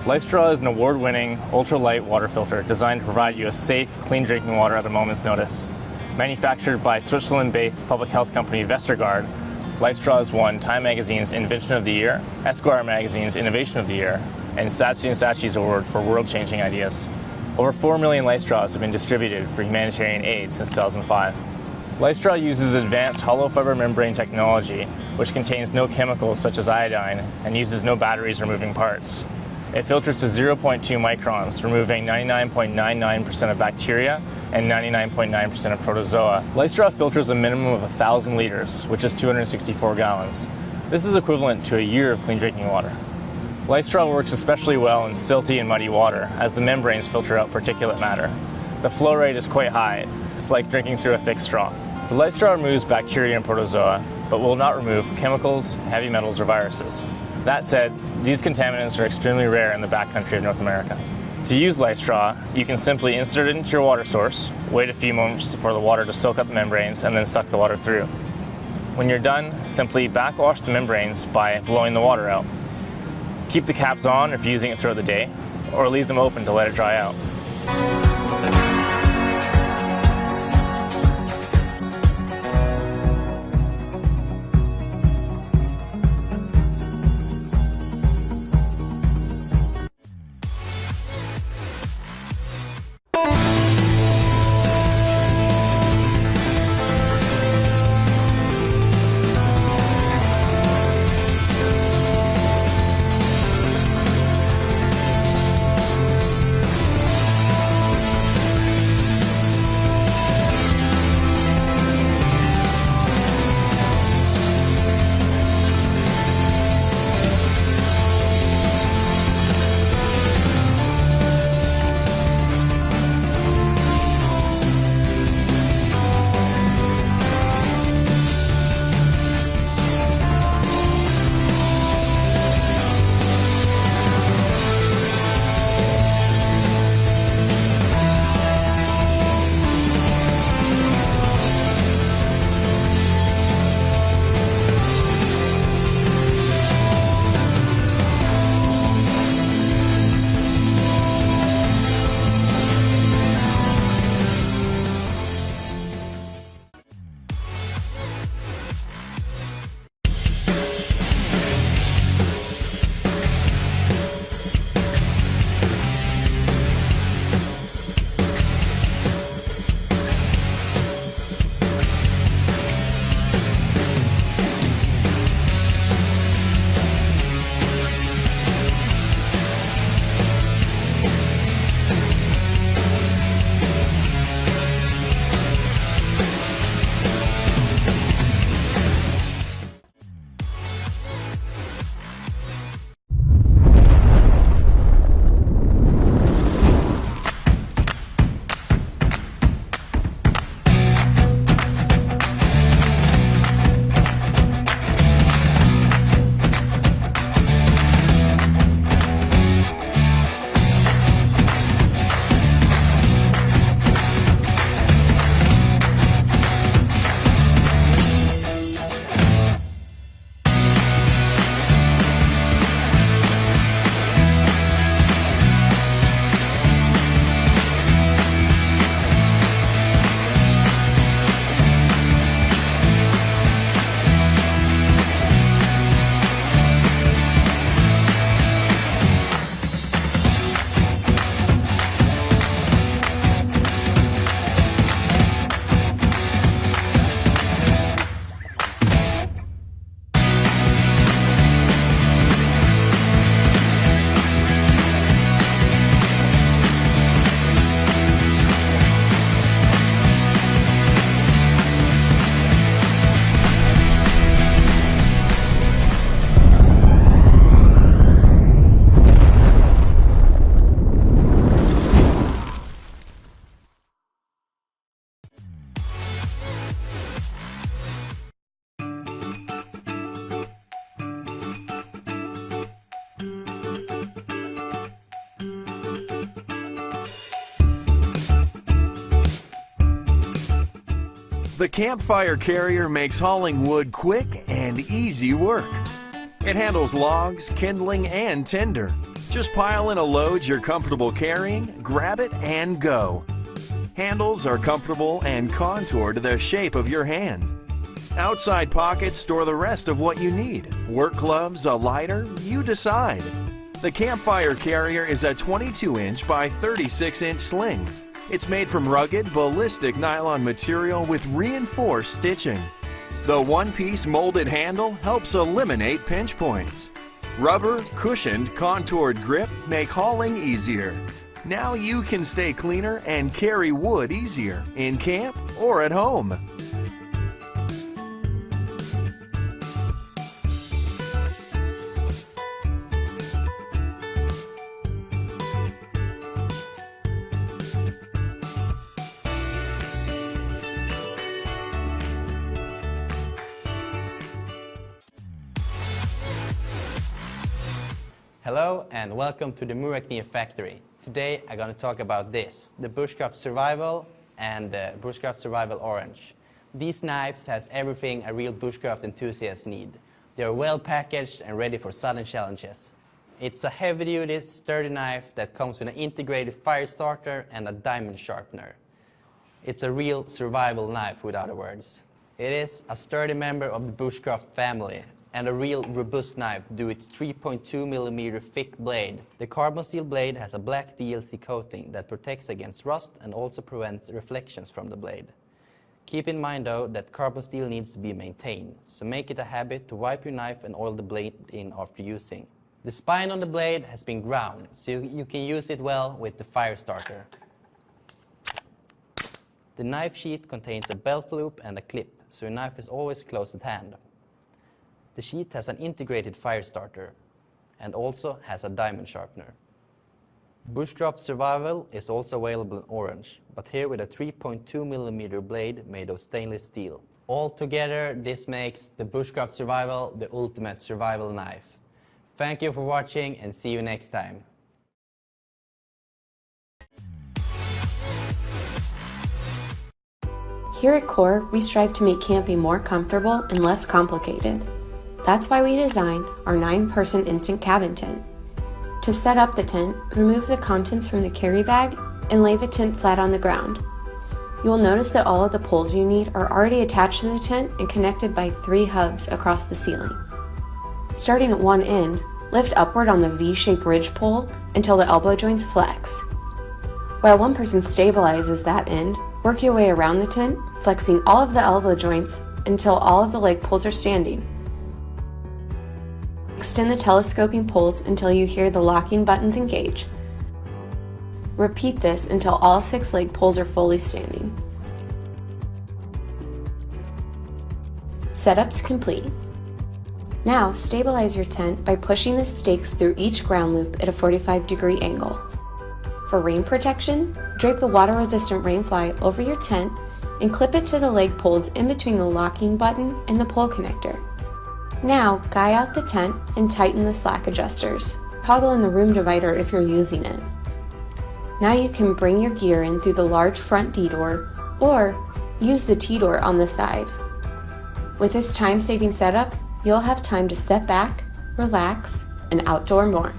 LifeStraw is an award-winning, ultra-light water filter designed to provide you a safe, clean drinking water at a moment's notice. Manufactured by Switzerland-based public health company Vestergaard, LifeStraw has won Time Magazine's Invention of the Year, Esquire Magazine's Innovation of the Year, and Saatchi & Saatchi's Award for world-changing ideas. Over 4 million LifeStraws have been distributed for humanitarian aid since 2005. LifeStraw uses advanced hollow fiber membrane technology, which contains no chemicals such as iodine and uses no batteries or moving parts. It filters to 0.2 microns, removing 99.99% of bacteria and 99.9% of protozoa. LifeStraw filters a minimum of 1,000 liters, which is 264 gallons. This is equivalent to a year of clean drinking water. LifeStraw works especially well in silty and muddy water, as the membranes filter out particulate matter. The flow rate is quite high. It's like drinking through a thick straw. The LifeStraw removes bacteria and protozoa, but will not remove chemicals, heavy metals, or viruses. That said, these contaminants are extremely rare in the backcountry of North America. To use LifeStraw, you can simply insert it into your water source, wait a few moments for the water to soak up the membranes, and then suck the water through. When you're done, simply backwash the membranes by blowing the water out. Keep the caps on if you're using it throughout the day, or leave them open to let it dry out. The Campfire Carrier makes hauling wood quick and easy work. It handles logs, kindling, and tinder. Just pile in a load you're comfortable carrying, grab it, and go. Handles are comfortable and contour to the shape of your hand. Outside pockets store the rest of what you need. Work gloves, a lighter, you decide. The Campfire Carrier is a 22-inch by 36-inch sling. It's made from rugged, ballistic nylon material with reinforced stitching. The one-piece molded handle helps eliminate pinch points. Rubber, cushioned, contoured grip make hauling easier. Now you can stay cleaner and carry wood easier in camp or at home. Hello and welcome to the Morakniv factory. Today I'm going to talk about this, the Bushcraft Survival and the Bushcraft Survival Orange. These knives has everything a real bushcraft enthusiast need. They are well packaged and ready for sudden challenges. It's a heavy-duty, sturdy knife that comes with an integrated fire starter and a diamond sharpener. It's a real survival knife, with other words. It is a sturdy member of the Bushcraft family, and a real robust knife due its 3.2mm thick blade. The carbon steel blade has a black DLC coating that protects against rust and also prevents reflections from the blade. Keep in mind though that carbon steel needs to be maintained, so make it a habit to wipe your knife and oil the blade in after using. The spine on the blade has been ground, so you can use it well with the fire starter. The knife sheath contains a belt loop and a clip, so your knife is always close at hand. The sheath has an integrated fire starter and also has a diamond sharpener. Bushcraft Survival is also available in orange, but here with a 3.2mm blade made of stainless steel. Altogether, this makes the Bushcraft Survival the ultimate survival knife. Thank you for watching and see you next time. Here at Core, we strive to make camping more comfortable and less complicated. That's why we designed our 9-person instant cabin tent. To set up the tent, remove the contents from the carry bag and lay the tent flat on the ground. You will notice that all of the poles you need are already attached to the tent and connected by 3 hubs across the ceiling. Starting at one end, lift upward on the V-shaped ridge pole until the elbow joints flex. While one person stabilizes that end, work your way around the tent, flexing all of the elbow joints until all of the leg poles are standing. Extend the telescoping poles until you hear the locking buttons engage. Repeat this until all 6 leg poles are fully standing. Setup's complete. Now stabilize your tent by pushing the stakes through each ground loop at a 45-degree angle. For rain protection, drape the water-resistant rain fly over your tent and clip it to the leg poles in between the locking button and the pole connector. Now, guy out the tent and tighten the slack adjusters. Toggle in the room divider if you're using it. Now you can bring your gear in through the large front D-door or use the T-door on the side. With this time-saving setup, you'll have time to step back, relax, and outdoor more.